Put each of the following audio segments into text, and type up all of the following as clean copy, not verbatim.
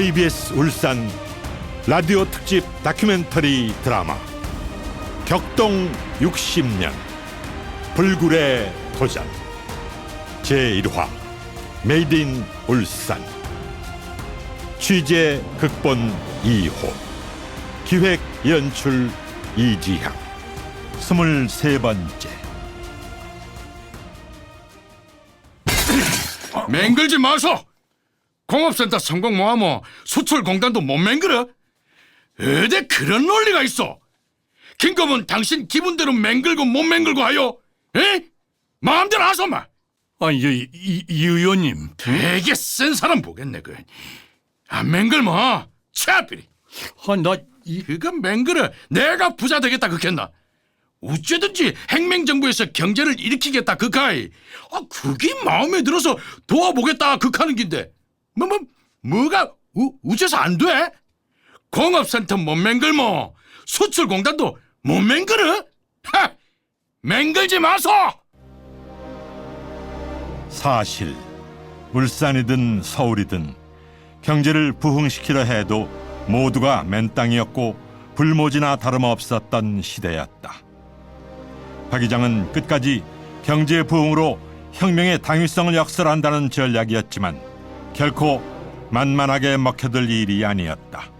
KBS 울산 라디오 특집 다큐멘터리 드라마 격동 60년 불굴의 도전 제1화 메이드 인 울산. 취재 극본 이호, 기획 연출 이지향. 23번째. 맹글지 마소. 공업센터 성공 모하면 수출공단도 못 맹글어. 어디 그런 논리가 있어. 김검은 당신 기분대로 맹글고 못 맹글고 하요. 에? 마음대로 하소 마. 아니, 이 의원님. 되게 센 사람 보겠네 그. 안 맹글면 차필이. 그거 맹글어 내가 부자 되겠다 그겠나. 어쩌든지 행맹정부에서 경제를 일으키겠다 그카이. 그게 마음에 들어서 도와보겠다 그카는 긴데 뭐가 우째서 안 돼? 공업센터 못 맹글모 수출공단도 못 맹글어? 하! 맹글지 마소! 사실 울산이든 서울이든 경제를 부흥시키려 해도 모두가 맨땅이었고 불모지나 다름없었던 시대였다. 박 이장은 끝까지 경제 부흥으로 혁명의 당위성을 역설한다는 전략이었지만 결코 만만하게 먹혀들 일이 아니었다.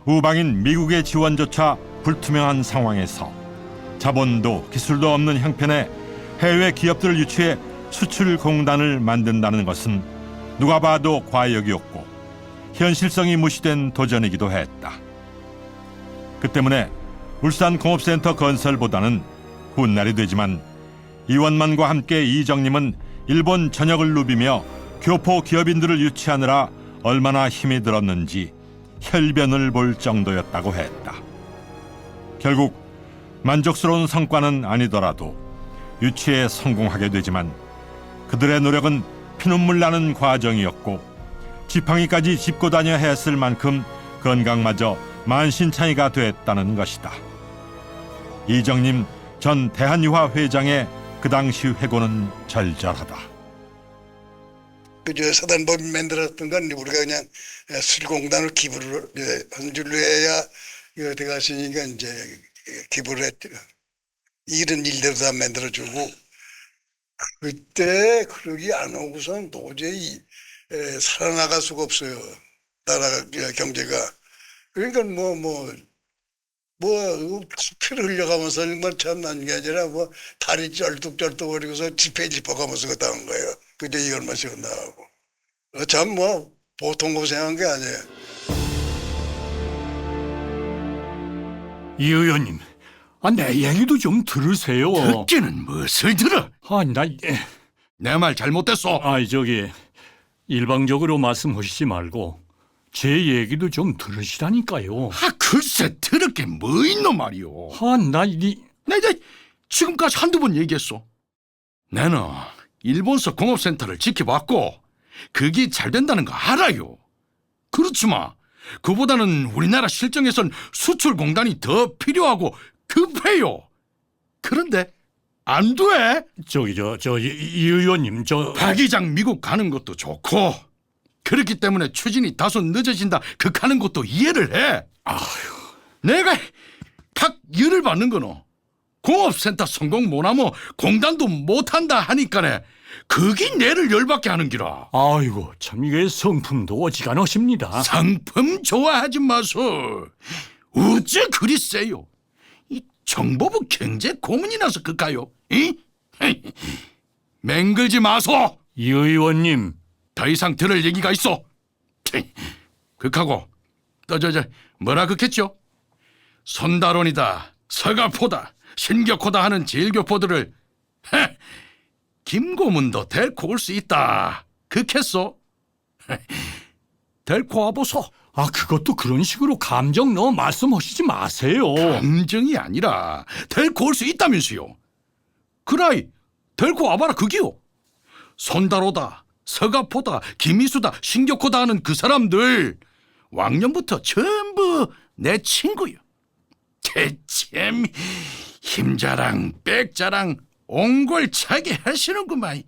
우방인 미국의 지원조차 불투명한 상황에서 자본도 기술도 없는 형편에 해외 기업들을 유치해 수출공단을 만든다는 것은 누가 봐도 과욕이었고 현실성이 무시된 도전이기도 했다. 그 때문에 울산공업센터 건설보다는 훗날이 되지만 이원만과 함께 이정님은 일본 전역을 누비며 교포 기업인들을 유치하느라 얼마나 힘이 들었는지 혈변을 볼 정도였다고 했다. 결국 만족스러운 성과는 아니더라도 유치에 성공하게 되지만 그들의 노력은 피눈물 나는 과정이었고 지팡이까지 짚고 다녀야 했을 만큼 건강마저 만신창이가 됐다는 것이다. 이정님 전 대한유화 회장의 그 당시 회고는 절절하다. 그 사단법인 만들었던 건 우리가 그냥 수출공단을 기부를 한 줄로 해야 이거 돼가시니까 이제 기부를 했죠. 이런 일대로 다 만들어주고 그때 그러기 안 오고선 도저히 살아나갈 수가 없어요. 나라 경제가. 그러니까 피를 흘려가면서 정말 참난 게 아니라 다리 쩔뚝쩔뚝거리고서 지폐 짚어가면서 그랬다 한 거예요. 그때 이 얼마씩 나가고. 참 보통 고생한 게 아니에요. 이 의원님, 내 얘기도 좀 들으세요. 듣기는 무엇을 들어? 나 내 말 잘못됐어. 일방적으로 말씀하시지 말고 제 얘기도 좀 들으시라니까요. 글쎄 들을 게 뭐 있노 말이오. 내가 지금까지 한두 번 얘기했어. 나는 일본서 공업센터를 지켜봤고 그게 잘 된다는 거 알아요. 그렇지만 그보다는 우리나라 실정에선 수출공단이 더 필요하고 급해요. 그런데 안 돼. 이 의원님, 박 이장 미국 가는 것도 좋고 그렇기 때문에 추진이 다소 늦어진다 극하는 것도 이해를 해. 내가 팍 열을 받는 거는 공업센터 성공 못하면 공단도 못한다 하니까네 그게 내를 열받게 하는 기라. 아이고, 참 이게 성품도 어지간하십니다. 상품 좋아하지 마소. 어째 그리 세요. 이 정보부 경제 고문이 나서 그까요? 맹글지 마소. 이 의원님, 더 이상 들을 얘기가 있어. 극하고 또 뭐라 극했죠? 손다론이다, 서가포다, 신격호다 하는 제일교포들을 김고문도 데리고 올 수 있다 극했어. 데리고 와보소. 그것도 그런 식으로 감정 넣어 말씀하시지 마세요. 감정이 아니라 데리고 올 수 있다면서요. 그라이 데리고 와봐라 그기요. 손다로다, 서가포다, 김희수다, 신격호다 하는 그 사람들 왕년부터 전부 내 친구요. 대체 힘자랑 백자랑 옹골차게 하시는구만.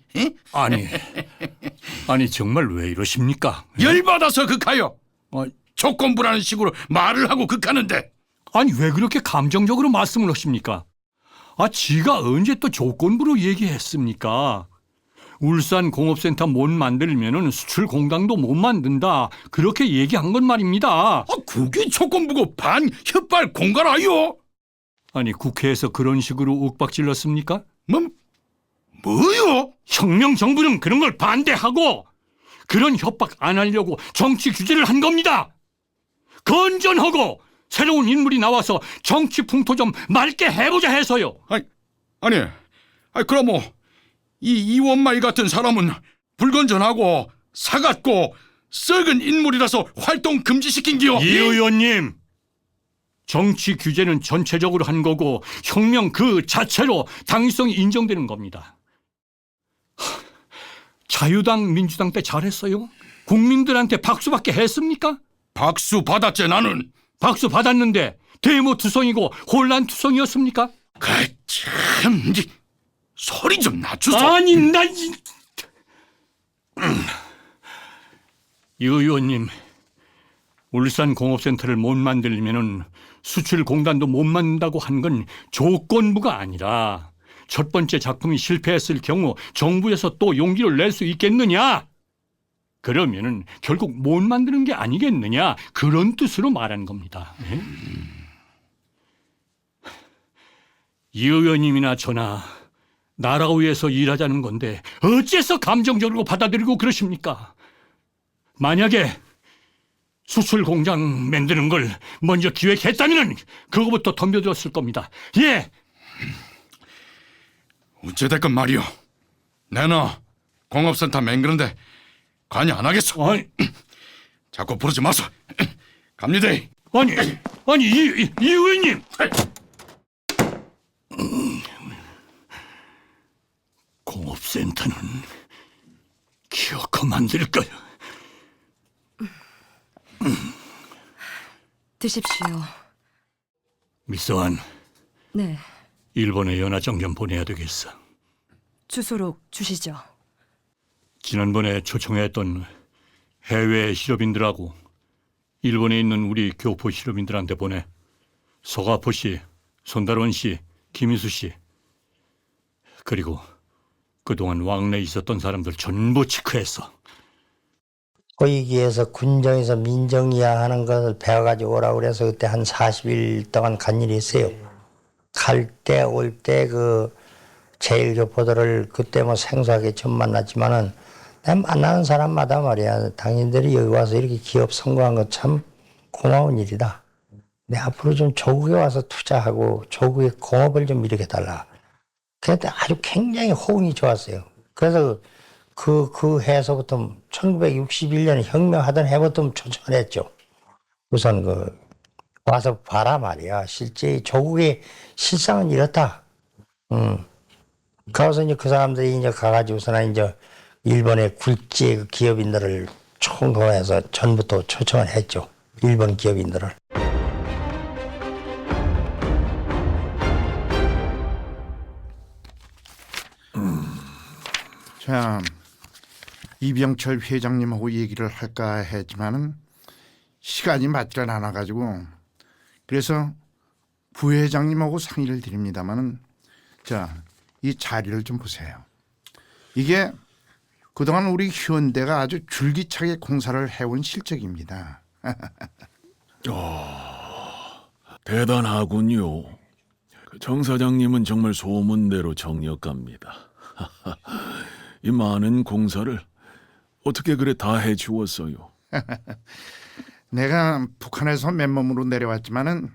아니 정말 왜 이러십니까? 열받아서 극하여. 아, 조건부라는 식으로 말을 하고 극하는데. 아니 왜 그렇게 감정적으로 말씀을 하십니까? 지가 언제 또 조건부로 얘기했습니까? 울산 공업센터 못 만들면은 수출 공장도 못 만든다. 그렇게 얘기한 건 말입니다. 그게 조건부고 반 혓발 공갈아요? 아니 국회에서 그런 식으로 윽박질렀습니까? 뭐요? 혁명 정부는 그런 걸 반대하고 그런 협박 안 하려고 정치 규제를 한 겁니다. 건전하고 새로운 인물이 나와서 정치 풍토 좀 맑게 해보자 해서요. 아니, 그럼 뭐 이 이원말 같은 사람은 불건전하고 사갔고 썩은 인물이라서 활동 금지시킨기요. 이 의원님, 정치 규제는 전체적으로 한 거고 혁명 그 자체로 당위성이 인정되는 겁니다. 자유당, 민주당 때 잘했어요? 국민들한테 박수받게 했습니까? 박수 받았지 나는. 박수 받았는데 대모투성이고 혼란투성이었습니까? 참, 소리 좀 낮추소. 아니, 이 의원님, 울산 공업센터를 못 만들면은 수출 공단도 못 만든다고 한 건 조건부가 아니라 첫 번째 작품이 실패했을 경우 정부에서 또 용기를 낼 수 있겠느냐? 그러면은 결국 못 만드는 게 아니겠느냐? 그런 뜻으로 말한 겁니다. 예? 이 의원님이나 저나 나라 위해서 일하자는 건데 어째서 감정적으로 받아들이고 그러십니까? 만약에 수출 공장 만드는 걸 먼저 기획했다면 그거부터 덤벼들었을 겁니다. 예. 어찌됐건 말이오. 내는 공업센터 맹그런데 관여 안 하겠어. 아니, 자꾸 부르지 마소. 갑니다. 아니 이 의원님. 공업센터는 기어코 만들 거야. 드십시오. 미서한, 네, 일본에 연하정견 보내야 되겠어. 주소록 주시죠. 지난번에 초청했던 해외 실업인들하고 일본에 있는 우리 교포 실업인들한테 보내. 서가포 씨, 손달원 씨, 김희수 씨, 그리고 그동안 왕래에 있었던 사람들 전부 체크했어. 고위기에서 군정에서 민정이야 하는 것을 배워가지고 오라고 그래서 그때 한 40일 동안 간 일이 있어요. 갈 때 올 때 그 제1교포들을 그때 뭐 생소하게 처음 만났지만은 내가 만나는 사람마다 말이야 당신들이 여기 와서 이렇게 기업 성공한 거 참 고마운 일이다. 내 앞으로 좀 조국에 와서 투자하고 조국의 공업을 좀 일으켜달라. 그때 아주 굉장히 호응이 좋았어요. 그래서 그 해에서부터 1961년에 혁명하던 해부터 초청을 했죠. 우선 와서 봐라 말이야. 실제 조국의 실상은 이렇다. 그래서 이제 그 사람들이 이제 가가지고서는 이제 일본의 굴지의 그 기업인들을 총동원해서 전부터 초청을 했죠. 일본 기업인들을. 자, 이병철 회장님하고 얘기를 할까 했지만은 시간이 맞질 않아가지고 그래서 부회장님하고 상의를 드립니다만은 자, 이 자리를 좀 보세요. 이게 그동안 우리 현대가 아주 줄기차게 공사를 해온 실적입니다. 대단하군요. 정 사장님은 정말 소문대로 정력갑니다. 이 많은 공사를 어떻게 그래 다 해주었어요? 내가 북한에서 맨몸으로 내려왔지만은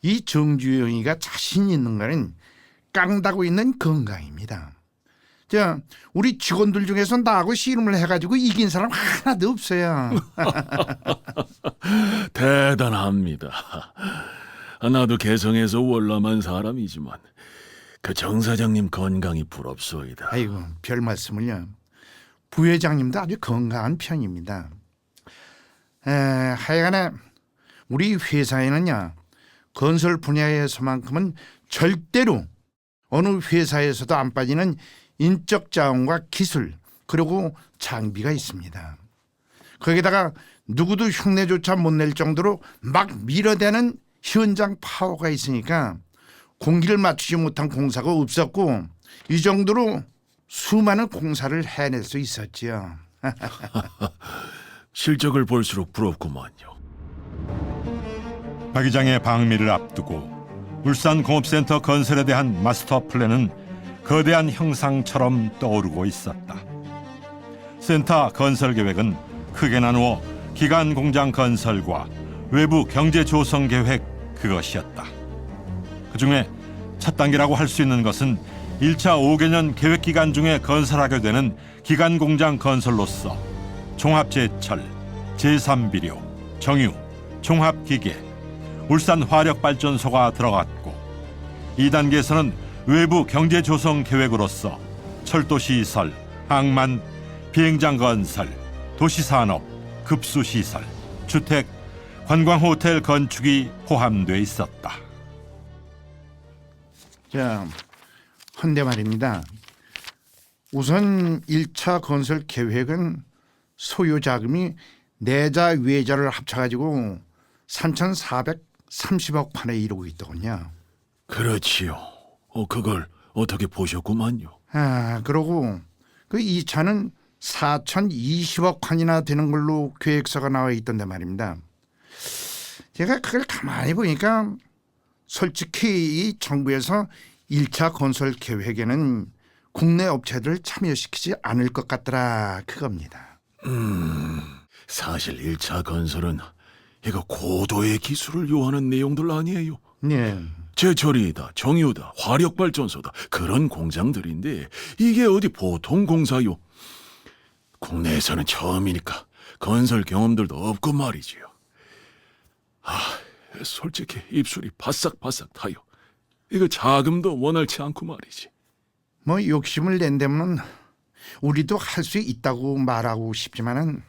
이 정주영이가 자신 있는 거는 깡다고 있는 건강입니다. 자, 우리 직원들 중에서 나하고 씨름을 해가지고 이긴 사람 하나도 없어요. 대단합니다. 나도 개성에서 월남한 사람이지만 그 정 사장님 건강이 부럽소이다. 아이고, 별 말씀을요. 부회장님도 아주 건강한 편입니다. 하여간에 우리 회사에는요, 건설 분야에서만큼은 절대로 어느 회사에서도 안 빠지는 인적 자원과 기술 그리고 장비가 있습니다. 거기다가 누구도 흉내조차 못 낼 정도로 막 밀어대는 현장 파워가 있으니까 공기를 맞추지 못한 공사가 없었고 이 정도로 수많은 공사를 해낼 수 있었지요. 실적을 볼수록 부럽구만요. 박 이장의 방미를 앞두고 울산공업센터 건설에 대한 마스터 플랜은 거대한 형상처럼 떠오르고 있었다. 센터 건설 계획은 크게 나누어 기간 공장 건설과 외부 경제 조성 계획 그것이었다. 그중에 첫 단계라고 할 수 있는 것은 1차 5개년 계획 기간 중에 건설하게 되는 기간 공장 건설로서 종합제철, 제3비료, 정유, 종합기계, 울산화력발전소가 들어갔고 2단계에서는 외부 경제 조성 계획으로서 철도시설, 항만, 비행장 건설, 도시산업, 급수시설, 주택, 관광호텔 건축이 포함돼 있었다. 자, 헌데 말입니다. 우선 1차 건설 계획은 소요 자금이 내자 외자를 합쳐가지고 3,430억 판에 이르고 있더군요. 그렇지요. 그걸 어떻게 보셨구만요. 그러고 그 2차는 4,020억 판이나 되는 걸로 계획서가 나와 있던데 말입니다. 제가 그걸 가만히 보니까 솔직히 이 정부에서 1차 건설 계획에는 국내 업체들을 참여시키지 않을 것 같더라 그겁니다. 사실 1차 건설은 이거 고도의 기술을 요하는 내용들 아니에요. 네. 제철이다, 정유다, 화력발전소다 그런 공장들인데 이게 어디 보통 공사요. 국내에서는 처음이니까 건설 경험들도 없고 말이지요. 솔직히 입술이 바싹바싹 타요. 이거 자금도 원활치 않고 말이지. 뭐 욕심을 낸다면 우리도 할 수 있다고 말하고 싶지만은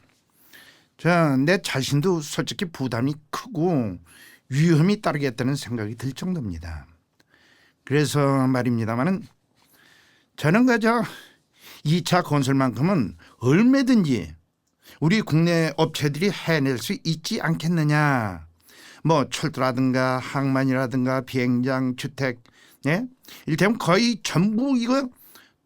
내 자신도 솔직히 부담이 크고 위험이 따르겠다는 생각이 들 정도입니다. 그래서 말입니다만은 저는 그저 2차 건설만큼은 얼마든지 우리 국내 업체들이 해낼 수 있지 않겠느냐. 뭐 철도라든가 항만이라든가 비행장, 주택, 예? 이를테면 거의 전부 이거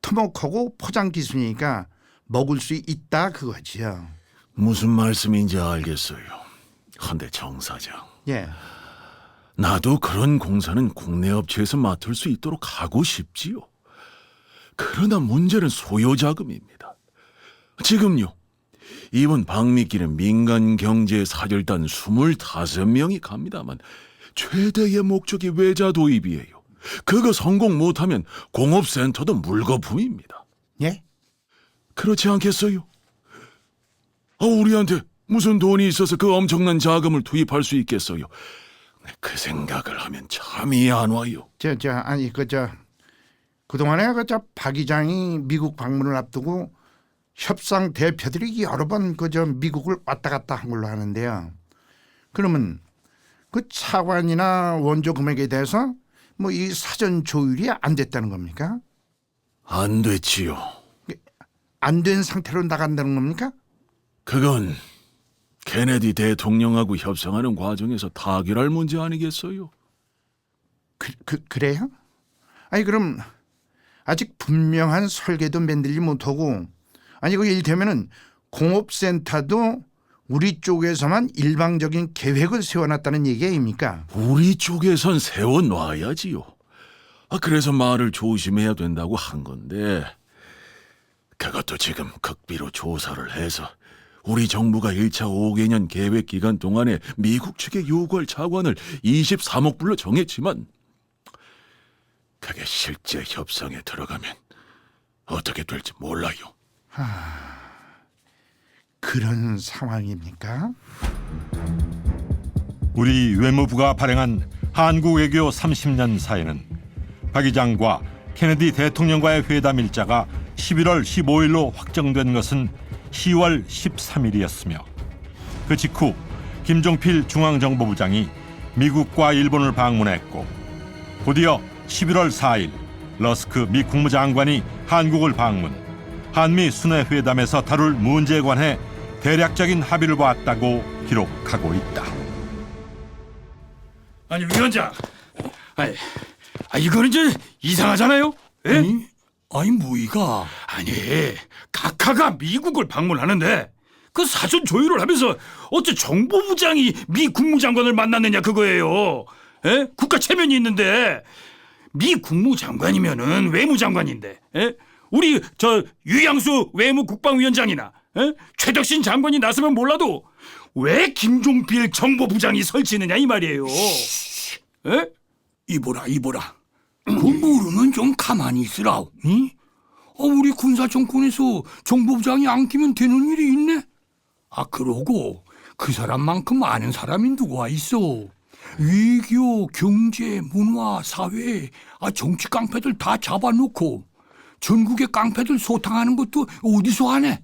토목하고 포장 기술이니까 먹을 수 있다 그거지요. 무슨 말씀인지 알겠어요. 헌데 정 사장, 예. 나도 그런 공사는 국내 업체에서 맡을 수 있도록 하고 싶지요. 그러나 문제는 소요 자금입니다. 지금요, 이번 방미끼는 민간 경제 사절단 25명이 갑니다만 최대의 목적이 외자 도입이에요. 그거 성공 못하면 공업센터도 물거품입니다. 예? 그렇지 않겠어요? 우리한테 무슨 돈이 있어서 그 엄청난 자금을 투입할 수 있겠어요? 그 생각을 하면 잠이 안 와요. 아니 그동안에 박 이장이 미국 방문을 앞두고 협상 대표들이 여러 번 미국을 왔다 갔다 한 걸로 하는데요. 그러면 그 차관이나 원조 금액에 대해서 뭐 이 사전 조율이 안 됐다는 겁니까? 안 됐지요. 안 된 상태로 나간다는 겁니까? 그건 케네디 대통령하고 협상하는 과정에서 타결할 문제 아니겠어요? 그래요? 아니 그럼 아직 분명한 설계도 만들지 못하고 아니 그 이를테면은 공업센터도 우리 쪽에서만 일방적인 계획을 세워놨다는 얘기 아닙니까? 우리 쪽에선 세워놔야지요. 그래서 말을 조심해야 된다고 한 건데 그것도 지금 극비로 조사를 해서 우리 정부가 1차 5개년 계획 기간 동안에 미국 측에 요구할 차관을 23억 불로 정했지만 그게 실제 협상에 들어가면 어떻게 될지 몰라요. 그런 상황입니까? 우리 외무부가 발행한 한국 외교 30년 사에는 박 이장과 케네디 대통령과의 회담 일자가 11월 15일로 확정된 것은 10월 13일이었으며 그 직후 김종필 중앙정보부장이 미국과 일본을 방문했고 곧이어 11월 4일 러스크 미 국무장관이 한국을 방문, 한미 순회 회담에서 다룰 문제에 관해 대략적인 합의를 보았다고 기록하고 있다. 아니 위원장, 이거는 좀 이상하잖아요. 예? 아니 뭐이가? 아니 각하가 미국을 방문하는데 그 사전 조율을 하면서 어째 정보부장이 미 국무장관을 만났느냐 그거예요. 예? 국가 체면이 있는데 미 국무장관이면은 외무장관인데, 예? 우리 저 유양수 외무국방위원장이나 최덕신 장관이 나서면 몰라도 왜 김종필 정보부장이 설치느냐 이 말이에요. 예? 이보라. 그 모르면 좀 가만히 있으라. 응? 우리 군사정권에서 정보부장이 안 끼면 되는 일이 있네. 그러고 그 사람만큼 아는 사람이 누가 있어? 외교, 경제, 문화, 사회, 정치 깡패들 다 잡아놓고 전국의 깡패들 소탕하는 것도 어디서 하네?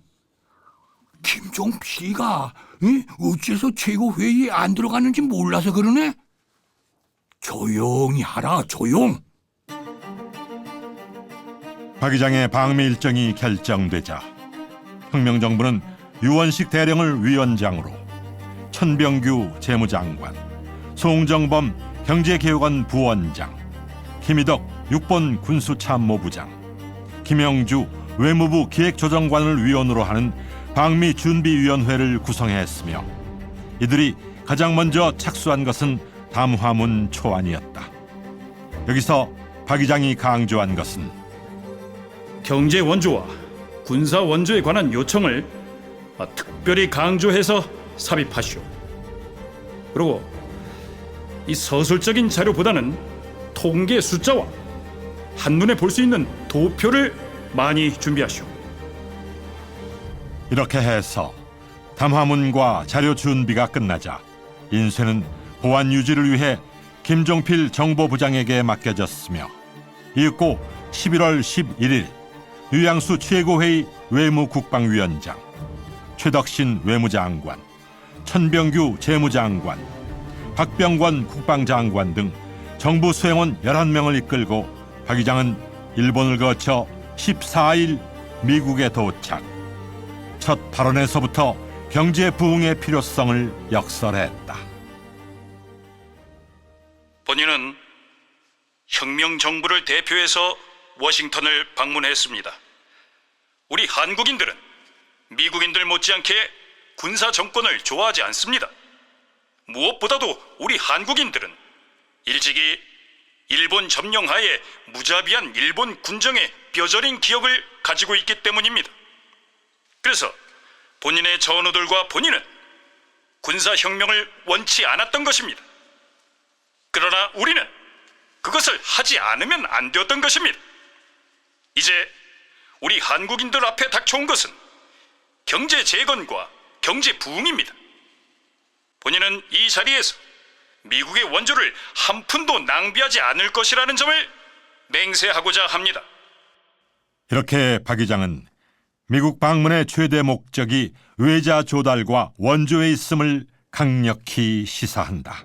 김종필이가 어째서 최고회의에 안 들어가는지 몰라서 그러네? 조용히 하라, 조용. 박 의장의 방미 일정이 결정되자 혁명정부는 유원식 대령을 위원장으로, 천병규 재무장관, 송정범 경제개혁원 부원장, 김희덕 육본 군수참모부장, 김영주 외무부 기획조정관을 위원으로 하는 방미준비위원회를 구성했으며 이들이 가장 먼저 착수한 것은 담화문 초안이었다. 여기서 박 의장이 강조한 것은 경제 원조와 군사 원조에 관한 요청을 특별히 강조해서 삽입하시오. 그리고 이 서술적인 자료보다는 통계 숫자와 한눈에 볼 수 있는 도표를 많이 준비하시오. 이렇게 해서 담화문과 자료 준비가 끝나자 인쇄는 보안 유지를 위해 김종필 정보부장에게 맡겨졌으며 이윽고 11월 11일 유양수 최고회의 외무국방위원장, 최덕신 외무장관, 천병규 재무장관, 박병권 국방장관 등 정부 수행원 11명을 이끌고 박 의장은 일본을 거쳐 14일 미국에 도착. 첫 발언에서부터 경제 부흥의 필요성을 역설했다. 본인은 혁명 정부를 대표해서 워싱턴을 방문했습니다. 우리 한국인들은 미국인들 못지않게 군사 정권을 좋아하지 않습니다. 무엇보다도 우리 한국인들은 일찍이 일본 점령하에 무자비한 일본 군정의 뼈저린 기억을 가지고 있기 때문입니다. 그래서 본인의 전우들과 본인은 군사혁명을 원치 않았던 것입니다. 그러나 우리는 그것을 하지 않으면 안 되었던 것입니다. 이제 우리 한국인들 앞에 닥쳐온 것은 경제 재건과 경제 부흥입니다. 본인은 이 자리에서 미국의 원조를 한 푼도 낭비하지 않을 것이라는 점을 맹세하고자 합니다. 이렇게 박 의장은 미국 방문의 최대 목적이 외자 조달과 원조에 있음을 강력히 시사한다.